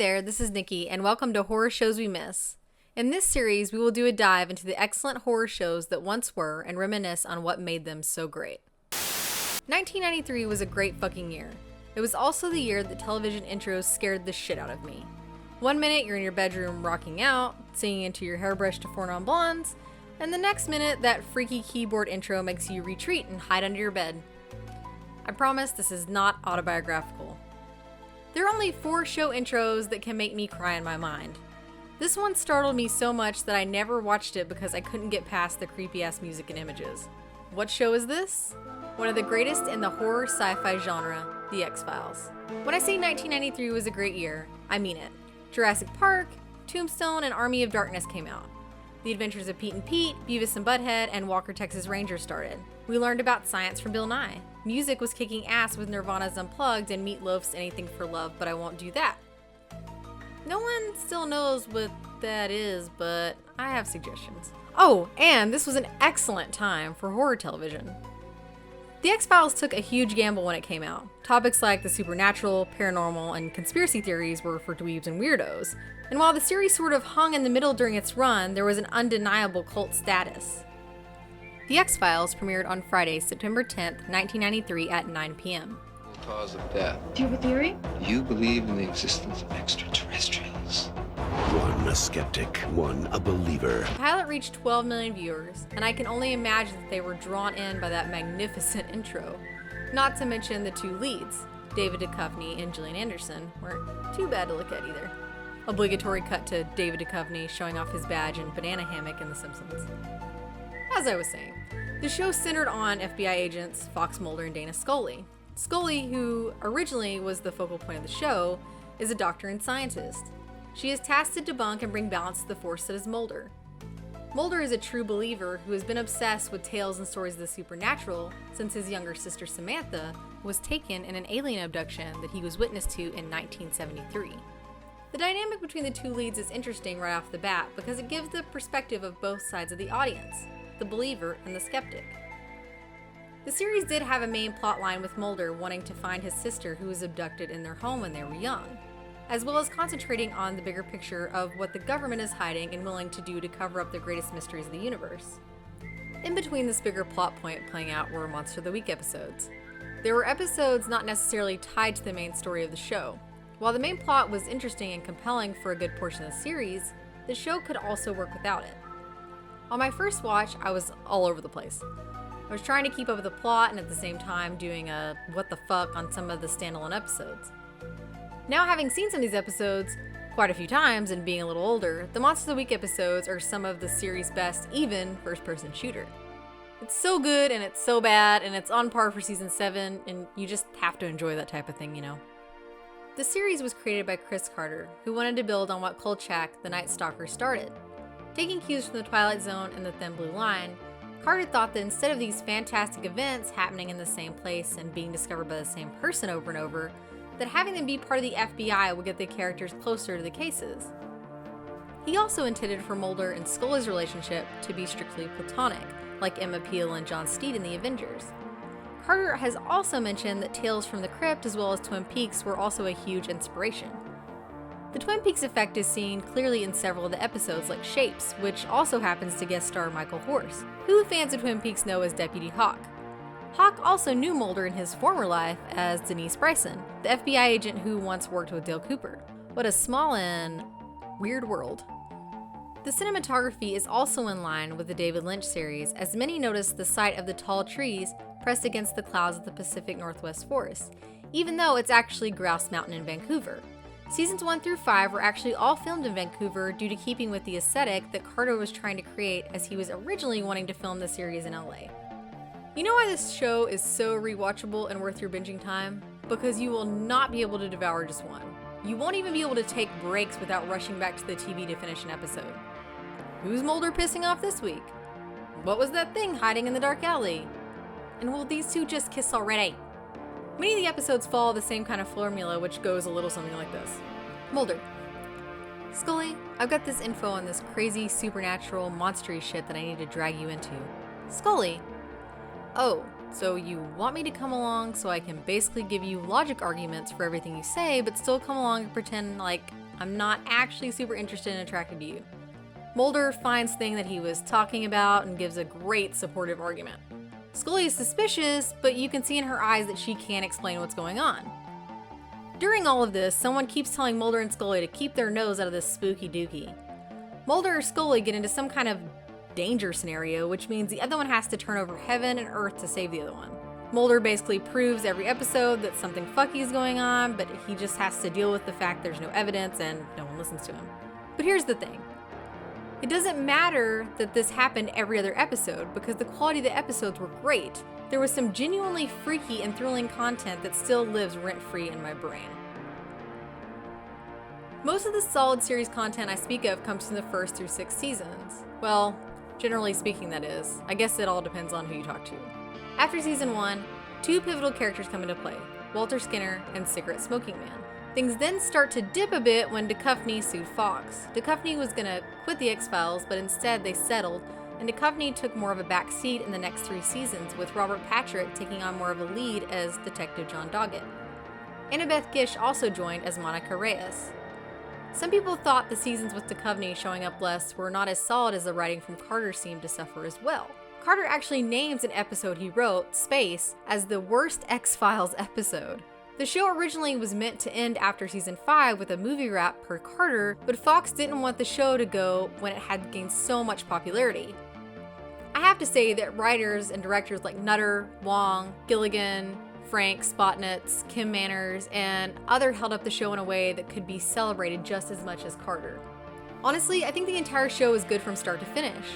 there, this is Niki, and welcome to Horror Shows We Miss. In this series, we will do a dive into the excellent horror shows that once were and reminisce on what made them so great. 1993 was a great fucking year. It was also the year that television intros scared the shit out of me. One minute you're in your bedroom rocking out, singing into your hairbrush to Four Non Blondes, and the next minute that freaky keyboard intro makes you retreat and hide under your bed. I promise this is not autobiographical. There are only 4 show intros that can make me cry in my mind. This one startled me so much that I never watched it because I couldn't get past the creepy ass music and images. What show is this? One of the greatest in the horror sci-fi genre, The X-Files. When I say 1993 was a great year, I mean it. Jurassic Park, Tombstone, and Army of Darkness came out. The Adventures of Pete and Pete, Beavis and Butthead, and Walker Texas Ranger started. We learned about science from Bill Nye. Music was kicking ass with Nirvana's Unplugged and Meatloaf's Anything for Love, but I won't do that. No one still knows what that is, but I have suggestions. Oh, and this was an excellent time for horror television. The X-Files took a huge gamble when it came out. Topics like the supernatural, paranormal, and conspiracy theories were for dweebs and weirdos. And while the series sort of hung in the middle during its run, there was an undeniable cult status. The X-Files premiered on Friday, September 10th, 1993 at 9 p.m. Cause of death. Do you have a theory? Do you believe in the existence of extraterrestrials? One a skeptic, one a believer. The pilot reached 12 million viewers, and I can only imagine that they were drawn in by that magnificent intro. Not to mention the 2 leads, David Duchovny and Gillian Anderson, weren't too bad to look at either. Obligatory cut to David Duchovny showing off his badge and banana hammock in The Simpsons. As I was saying, the show centered on FBI agents Fox Mulder and Dana Scully. Scully, who originally was the focal point of the show, is a doctor and scientist. She is tasked to debunk and bring balance to the force that is Mulder. Mulder is a true believer who has been obsessed with tales and stories of the supernatural since his younger sister Samantha was taken in an alien abduction that he was witness to in 1973. The dynamic between the 2 leads is interesting right off the bat because it gives the perspective of both sides of the audience, the believer and the skeptic. The series did have a main plot line with Mulder wanting to find his sister who was abducted in their home when they were young, as well as concentrating on the bigger picture of what the government is hiding and willing to do to cover up the greatest mysteries of the universe. In between this bigger plot point playing out were Monster of the Week episodes. There were episodes not necessarily tied to the main story of the show. While the main plot was interesting and compelling for a good portion of the series, the show could also work without it. On my first watch, I was all over the place. I was trying to keep up with the plot and at the same time doing a what the fuck on some of the standalone episodes. Now, having seen some of these episodes quite a few times and being a little older, the Monster of the Week episodes are some of the series' best, even first-person shooter. It's so good and it's so bad and it's on par for season 7 and you just have to enjoy that type of thing, you know. The series was created by Chris Carter, who wanted to build on what Kolchak, the Night Stalker, started. Taking cues from the Twilight Zone and the Thin Blue Line, Carter thought that instead of these fantastic events happening in the same place and being discovered by the same person over and over, that having them be part of the FBI would get the characters closer to the cases. He also intended for Mulder and Scully's relationship to be strictly platonic, like Emma Peel and John Steed in The Avengers. Carter has also mentioned that Tales from the Crypt as well as Twin Peaks were also a huge inspiration. The Twin Peaks effect is seen clearly in several of the episodes like Shapes, which also happens to guest star Michael Horse, who fans of Twin Peaks know as Deputy Hawk. Hawk also knew Mulder in his former life as Denise Bryson, the FBI agent who once worked with Dale Cooper. What a small and weird world. The cinematography is also in line with the David Lynch series, as many notice the sight of the tall trees pressed against the clouds of the Pacific Northwest Forest, even though it's actually Grouse Mountain in Vancouver. Seasons 1 through 5 were actually all filmed in Vancouver due to keeping with the aesthetic that Carter was trying to create as he was originally wanting to film the series in LA. You know why this show is so rewatchable and worth your binging time? Because you will not be able to devour just one. You won't even be able to take breaks without rushing back to the TV to finish an episode. Who's Mulder pissing off this week? What was that thing hiding in the dark alley? And will these 2 just kiss already? Many of the episodes follow the same kind of formula, which goes a little something like this. Mulder: Scully, I've got this info on this crazy supernatural monstery shit that I need to drag you into. Scully: Oh, so you want me to come along so I can basically give you logic arguments for everything you say, but still come along and pretend like I'm not actually super interested and attracted to you. Mulder finds the thing that he was talking about and gives a great supportive argument. Scully is suspicious, but you can see in her eyes that she can't explain what's going on. During all of this, someone keeps telling Mulder and Scully to keep their nose out of this spooky dookie. Mulder or Scully get into some kind of danger scenario, which means the other one has to turn over heaven and earth to save the other one. Mulder basically proves every episode that something fucky is going on, but he just has to deal with the fact there's no evidence and no one listens to him. But here's the thing. It doesn't matter that this happened every other episode because the quality of the episodes were great. There was some genuinely freaky and thrilling content that still lives rent-free in my brain. Most of the solid series content I speak of comes from the first through 6 seasons. Well, generally speaking that is. I guess it all depends on who you talk to. After season 1, 2 pivotal characters come into play, Walter Skinner and Cigarette Smoking Man. Things then start to dip a bit when Duchovny sued Fox. Duchovny was gonna quit the X-Files, but instead they settled, and Duchovny took more of a back seat in the next 3 seasons, with Robert Patrick taking on more of a lead as Detective John Doggett. Annabeth Gish also joined as Monica Reyes. Some people thought the seasons with Duchovny showing up less were not as solid as the writing from Carter seemed to suffer as well. Carter actually names an episode he wrote, Space, as the worst X-Files episode. The show originally was meant to end after season 5 with a movie wrap per Carter, but Fox didn't want the show to go when it had gained so much popularity. I have to say that writers and directors like Nutter, Wong, Gilligan, Frank, Spotnitz, Kim Manners, and others held up the show in a way that could be celebrated just as much as Carter. Honestly, I think the entire show is good from start to finish.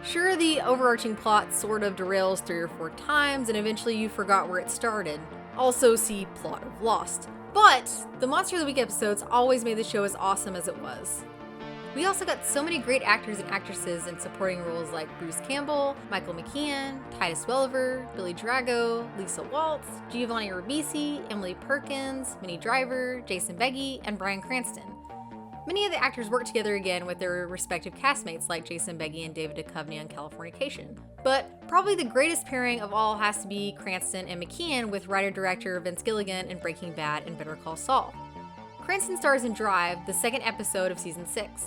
Sure, the overarching plot sort of derails 3 or 4 times, and eventually you forgot where it started. Also see plot of Lost. But the Monster of the Week episodes always made the show as awesome as it was. We also got so many great actors and actresses in supporting roles like Bruce Campbell, Michael McKean, Titus Welliver, Billy Drago, Lisa Waltz, Giovanni Ribisi, Emily Perkins, Minnie Driver, Jason Beghe, and Bryan Cranston. Many of the actors worked together again with their respective castmates like Jason Beghe and David Duchovny on Californication. But probably the greatest pairing of all has to be Cranston and McKean with writer-director Vince Gilligan in Breaking Bad and Better Call Saul. Cranston stars in Drive, the 2nd episode of season 6.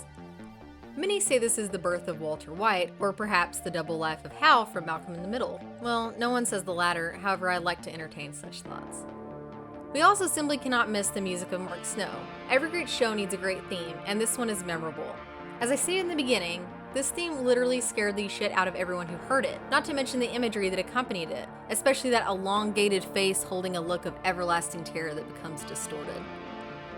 Many say this is the birth of Walter White, or perhaps the double life of Hal from Malcolm in the Middle. Well, no one says the latter, however I like to entertain such thoughts. We also simply cannot miss the music of Mark Snow. Every great show needs a great theme, and this one is memorable. As I stated in the beginning, this theme literally scared the shit out of everyone who heard it, not to mention the imagery that accompanied it, especially that elongated face holding a look of everlasting terror that becomes distorted.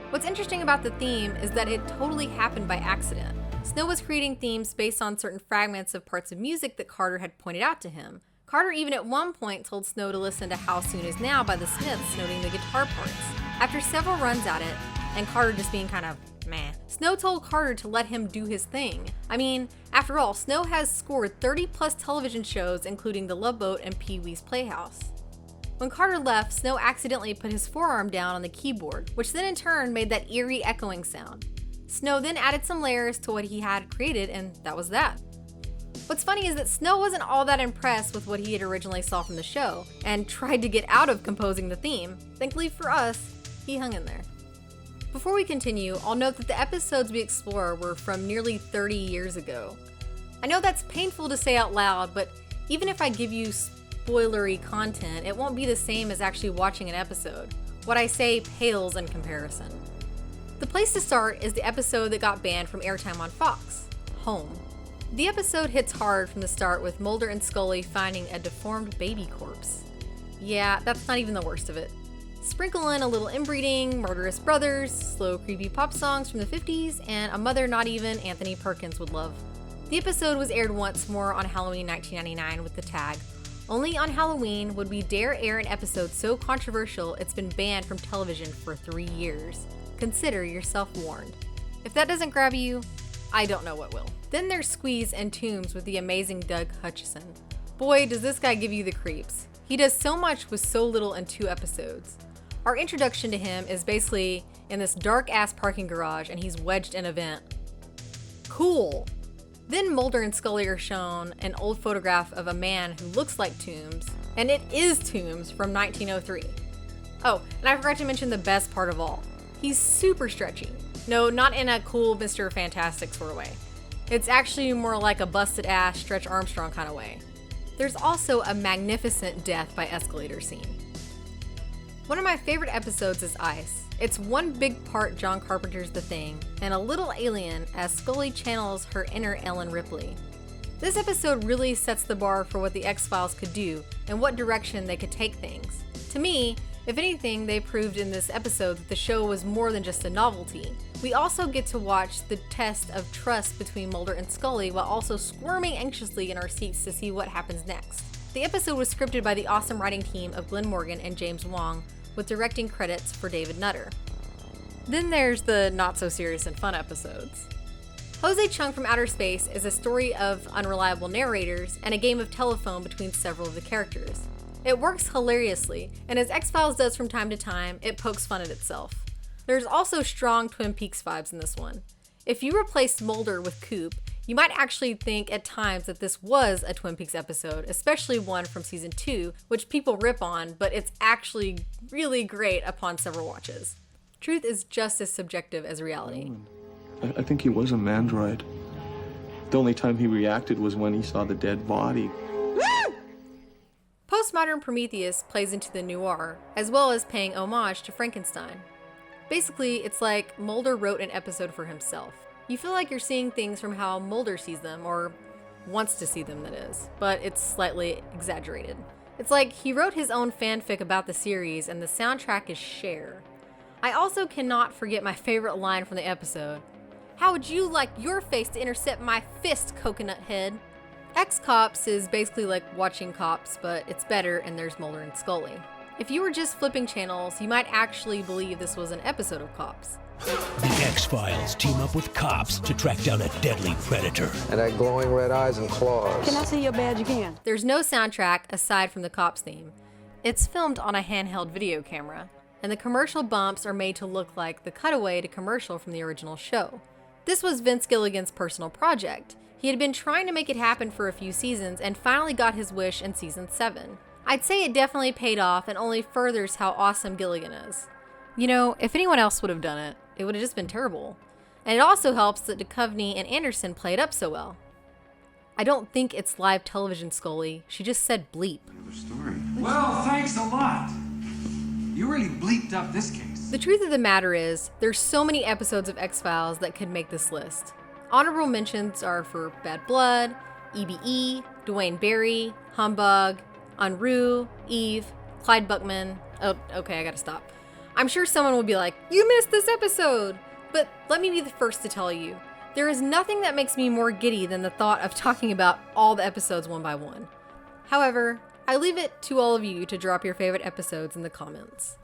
What's interesting about the theme is that it totally happened by accident. Snow was creating themes based on certain fragments of parts of music that Carter had pointed out to him. Carter even at one point told Snow to listen to How Soon Is Now by the Smiths, noting the guitar parts. After several runs at it, and Carter just being kind of meh, Snow told Carter to let him do his thing. I mean, after all, Snow has scored 30 plus television shows including The Love Boat and Pee-wee's Playhouse. When Carter left, Snow accidentally put his forearm down on the keyboard, which then in turn made that eerie echoing sound. Snow then added some layers to what he had created, and that was that. What's funny is that Snow wasn't all that impressed with what he had originally saw from the show, and tried to get out of composing the theme. Thankfully for us, he hung in there. Before we continue, I'll note that the episodes we explore were from nearly 30 years ago. I know that's painful to say out loud, but even if I give you spoilery content, it won't be the same as actually watching an episode. What I say pales in comparison. The place to start is the episode that got banned from airtime on Fox, Home. The episode hits hard from the start with Mulder and Scully finding a deformed baby corpse. Yeah, that's not even the worst of it. Sprinkle in a little inbreeding, murderous brothers, slow creepy pop songs from the 50s, and a mother not even Anthony Perkins would love. The episode was aired once more on Halloween 1999 with the tag, "Only on Halloween would we dare air an episode so controversial it's been banned from television for 3 years. Consider yourself warned." If that doesn't grab you, I don't know what will. Then there's Squeeze and Tombs with the amazing Doug Hutchison. Boy, does this guy give you the creeps. He does so much with so little in 2 episodes. Our introduction to him is basically in this dark-ass parking garage and he's wedged in a vent. Cool. Then Mulder and Scully are shown an old photograph of a man who looks like Tombs, and it is Tombs from 1903. Oh, and I forgot to mention the best part of all. He's super stretchy. No, not in a cool Mr. Fantastic sort of way. It's actually more like a busted ass Stretch Armstrong kind of way. There's also a magnificent death by escalator scene. One of my favorite episodes is Ice. It's one big part John Carpenter's The Thing, and a little alien as Scully channels her inner Ellen Ripley. This episode really sets the bar for what the X-Files could do and what direction they could take things. To me, if anything, they proved in this episode that the show was more than just a novelty. We also get to watch the test of trust between Mulder and Scully while also squirming anxiously in our seats to see what happens next. The episode was scripted by the awesome writing team of Glenn Morgan and James Wong, with directing credits for David Nutter. Then there's the not-so-serious and fun episodes. Jose Chung from Outer Space is a story of unreliable narrators and a game of telephone between several of the characters. It works hilariously, and as X-Files does from time to time, it pokes fun at itself. There's also strong Twin Peaks vibes in this one. If you replaced Mulder with Coop, you might actually think at times that this was a Twin Peaks episode, especially one from season 2, which people rip on, but it's actually really great upon several watches. Truth is just as subjective as reality. I think he was a mandroid. The only time he reacted was when he saw the dead body. Postmodern Prometheus plays into the noir, as well as paying homage to Frankenstein. Basically, it's like Mulder wrote an episode for himself. You feel like you're seeing things from how Mulder sees them, or wants to see them, that is, but it's slightly exaggerated. It's like he wrote his own fanfic about the series, and the soundtrack is Cher. I also cannot forget my favorite line from the episode. "How would you like your face to intercept my fist, coconut head?" X-Cops is basically like watching Cops, but it's better and there's Mulder and Scully. If you were just flipping channels, you might actually believe this was an episode of Cops. The X-Files team up with cops to track down a deadly predator. And that glowing red eyes and claws. Can I see your badge again? There's no soundtrack aside from the Cops theme. It's filmed on a handheld video camera, and the commercial bumps are made to look like the cutaway to commercial from the original show. This was Vince Gilligan's personal project. He had been trying to make it happen for a few seasons and finally got his wish in season 7. I'd say it definitely paid off and only furthers how awesome Gilligan is. You know, if anyone else would have done it, it would have just been terrible. And it also helps that Duchovny and Anderson played up so well. I don't think it's live television, Scully. She just said bleep. Well, thanks a lot. You really bleeped up this case. The truth of the matter is, there's so many episodes of X-Files that could make this list. Honorable mentions are for Bad Blood, EBE, Dwayne Barry, Humbug, Unruh, Eve, Clyde Buckman. Oh, okay, I gotta stop. I'm sure someone will be like, you missed this episode! But let me be the first to tell you, there is nothing that makes me more giddy than the thought of talking about all the episodes one by one. However, I leave it to all of you to drop your favorite episodes in the comments.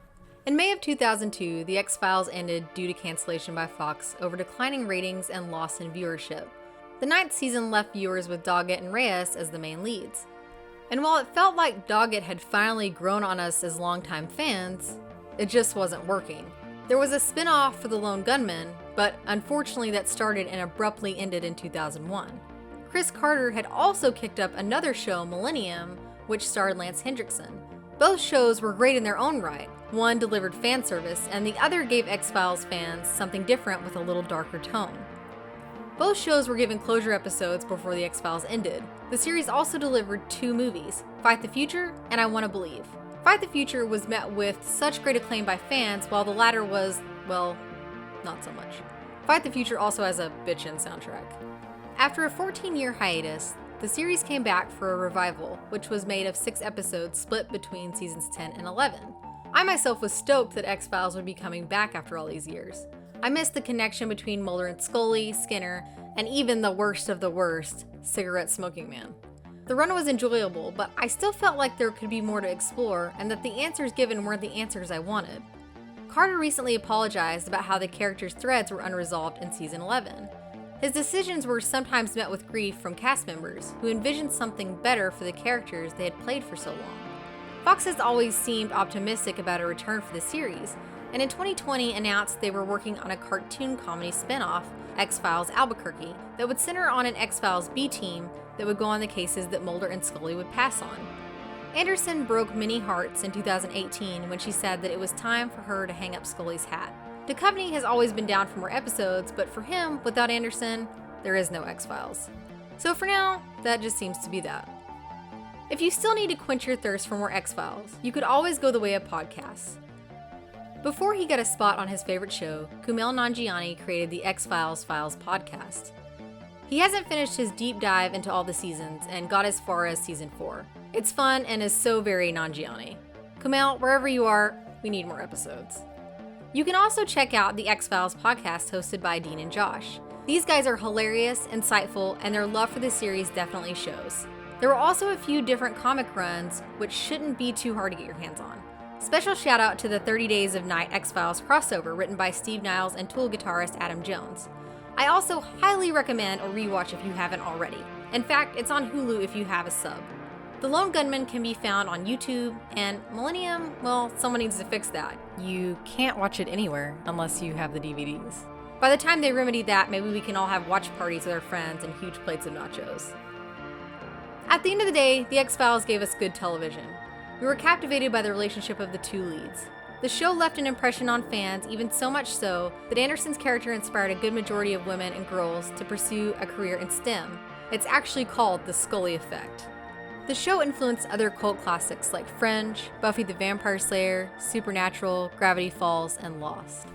In May of 2002, The X-Files ended due to cancellation by Fox over declining ratings and loss in viewership. The 9th season left viewers with Doggett and Reyes as the main leads. And while it felt like Doggett had finally grown on us as longtime fans, it just wasn't working. There was a spin-off for The Lone Gunman, but unfortunately that started and abruptly ended in 2001. Chris Carter had also kicked up another show, Millennium, which starred Lance Hendrickson. Both shows were great in their own right. One delivered fan service, and the other gave X-Files fans something different with a little darker tone. Both shows were given closure episodes before The X-Files ended. The series also delivered 2 movies, Fight the Future and I Wanna Believe. Fight the Future was met with such great acclaim by fans, while the latter was, well, not so much. Fight the Future also has a bitchin' soundtrack. After a 14-year hiatus, the series came back for a revival, which was made of 6 episodes split between seasons 10 and 11. I myself was stoked that X-Files would be coming back after all these years. I missed the connection between Mulder and Scully, Skinner, and even the worst of the worst, Cigarette Smoking Man. The run was enjoyable, but I still felt like there could be more to explore and that the answers given weren't the answers I wanted. Carter recently apologized about how the characters' threads were unresolved in season 11. His decisions were sometimes met with grief from cast members, who envisioned something better for the characters they had played for so long. Fox has always seemed optimistic about a return for the series, and in 2020 announced they were working on a cartoon comedy spin-off, X-Files Albuquerque, that would center on an X-Files B-team that would go on the cases that Mulder and Scully would pass on. Anderson broke many hearts in 2018 when she said that it was time for her to hang up Scully's hat. Duchovny has always been down for more episodes, but for him, without Anderson, there is no X-Files. So for now, that just seems to be that. If you still need to quench your thirst for more X-Files, you could always go the way of podcasts. Before he got a spot on his favorite show, Kumail Nanjiani created the X-Files Files podcast. He hasn't finished his deep dive into all the seasons and got as far as season 4. It's fun and is so very Nanjiani. Kumail, wherever you are, we need more episodes. You can also check out the X-Files podcast hosted by Dean and Josh. These guys are hilarious, insightful, and their love for the series definitely shows. There were also a few different comic runs, which shouldn't be too hard to get your hands on. Special shout out to the 30 Days of Night X-Files crossover written by Steve Niles and Tool guitarist Adam Jones. I also highly recommend a rewatch if you haven't already. In fact, it's on Hulu if you have a sub. The Lone Gunman can be found on YouTube, and Millennium, well, someone needs to fix that. You can't watch it anywhere unless you have the DVDs. By the time they remedy that, maybe we can all have watch parties with our friends and huge plates of nachos. At the end of the day, the X-Files gave us good television. We were captivated by the relationship of the two leads. The show left an impression on fans, even so much so that Anderson's character inspired a good majority of women and girls to pursue a career in STEM. It's actually called the Scully effect. The show influenced other cult classics like Fringe, Buffy the Vampire Slayer, Supernatural, Gravity Falls, and Lost.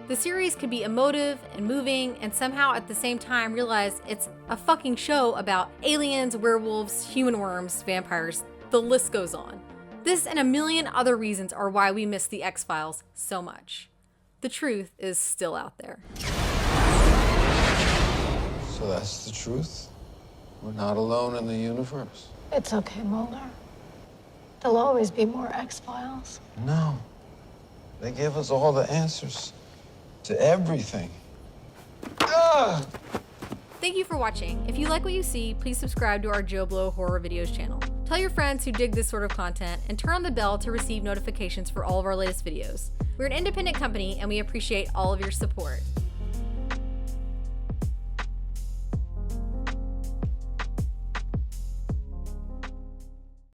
The series could be emotive and moving, and somehow at the same time realize it's a fucking show about aliens, werewolves, human worms, vampires, the list goes on. This and a million other reasons are why we miss the X-Files so much. The truth is still out there. So that's the truth? We're not alone in the universe? It's okay, Mulder. There'll always be more X-Files. No. They give us all the answers to everything. Ugh! Thank you for watching. If you like what you see, please subscribe to our JoBlo horror videos channel. Tell your friends who dig this sort of content and turn on the bell to receive notifications for all of our latest videos. We're an independent company and we appreciate all of your support.